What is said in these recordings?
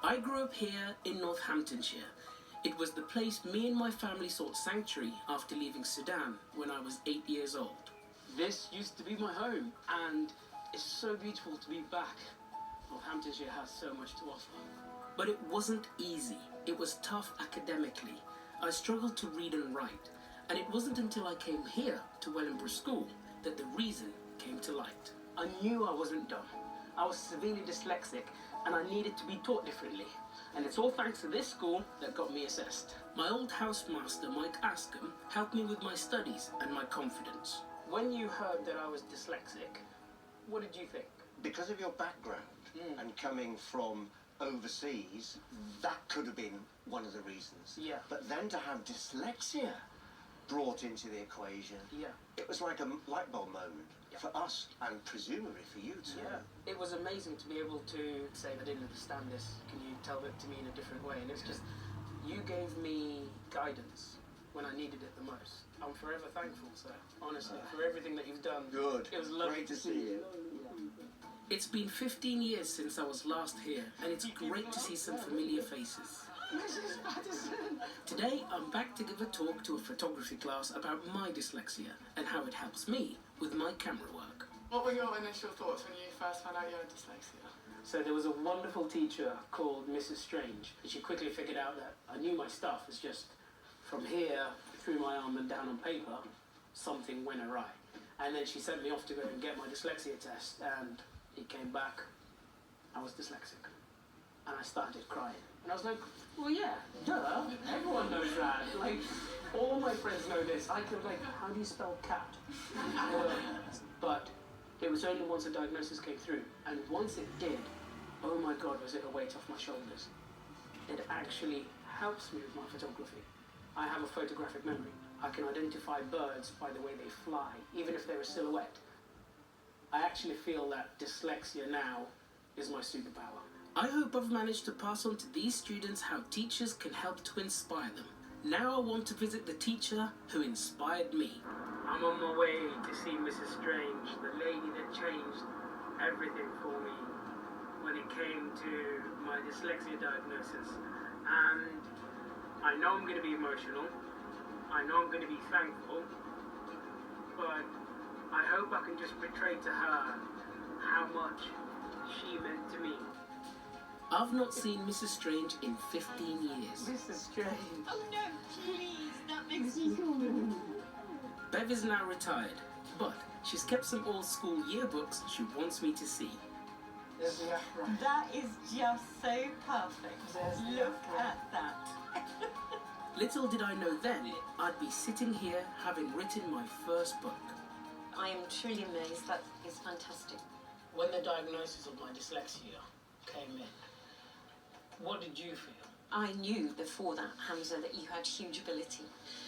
I grew up here in Northamptonshire. It was the place me and my family sought sanctuary after leaving Sudan when I was 8 years old. This used to be my home, and it's so beautiful to be back. Northamptonshire has so much to offer. But it wasn't easy. It was tough academically. I struggled to read and write, and it wasn't until I came here to Wellingborough School that the reason came to light. I knew I wasn't dumb. I was severely dyslexic, and I needed to be taught differently. And it's all thanks to this school that got me assessed. My old housemaster, Mike Askham, helped me with my studies and my confidence. When you heard that I was dyslexic, what did you think? Because of your background and coming from overseas, that could have been one of the reasons. Yeah. But then to have dyslexia brought into the equation, it was like a light bulb moment for us and presumably for you too. Yeah, it was amazing to be able to say, I didn't understand this, can you tell it to me in a different way? And it's just, you gave me guidance when I needed it the most. I'm forever thankful, sir, honestly, for everything that you've done. Good. It was lovely. Great to see you. It's been 15 years since I was last here, and it's great to see some familiar faces. Mrs. Patterson! Today, I'm back to give a talk to a photography class about my dyslexia and how it helps me with my camera work. What were your initial thoughts when you first found out you had dyslexia? So there was a wonderful teacher called Mrs. Strange, and she quickly figured out that I knew my stuff. It's just from here, through my arm and down on paper, something went awry. And then she sent me off to go and get my dyslexia test, and it came back, I was dyslexic. And I started crying. And I was like, well, yeah, duh, everyone knows that. Like, all my friends know this. I could, like, how do you spell cat? But it was only once a diagnosis came through. And once it did, oh my God, was it a weight off my shoulders. It actually helps me with my photography. I have a photographic memory. I can identify birds by the way they fly, even if they're a silhouette. I actually feel that dyslexia now is my superpower. I hope I've managed to pass on to these students how teachers can help to inspire them. Now I want to visit the teacher who inspired me. I'm on my way to see Mrs. Strange, the lady that changed everything for me when it came to my dyslexia diagnosis. And I know I'm going to be emotional. I know I'm going to be thankful. But I hope I can just portray to her how much she meant to me. I've not seen Mrs. Strange in 15 years. Mrs. Strange. Oh no, please, that makes me so. Bev is now retired, but she's kept some old school yearbooks she wants me to see. There's the upright. That is just so perfect. There's the Look upright. at that. Little did I know then I'd be sitting here having written my first book. I am truly amazed. That is fantastic. When the diagnosis of my dyslexia came in, what did you feel? I knew before that, Hamza, that you had huge ability.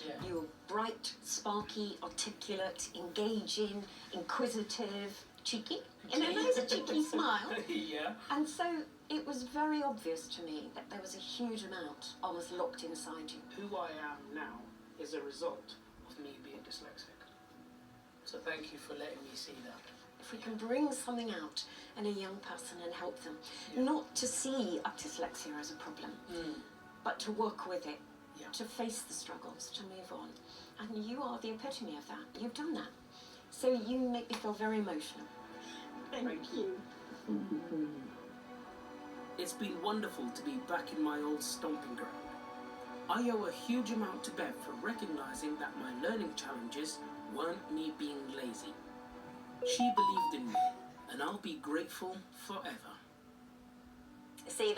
Yeah. You were bright, sparky, articulate, engaging, inquisitive, cheeky. You know, there's a cheeky smile. Yeah. And so it was very obvious to me that there was a huge amount almost locked inside you. Who I am now is a result of me being dyslexic. So thank you for letting me see that. If we can bring something out in a young person and help them, not to see dyslexia as a problem, but to work with it, to face the struggles, to move on. And you are the epitome of that. You've done that. So you make me feel very emotional. Thank you. It's been wonderful to be back in my old stomping ground. I owe a huge amount to Bev for recognizing that my learning challenges weren't me being lazy. She believed in me, and I'll be grateful forever. See,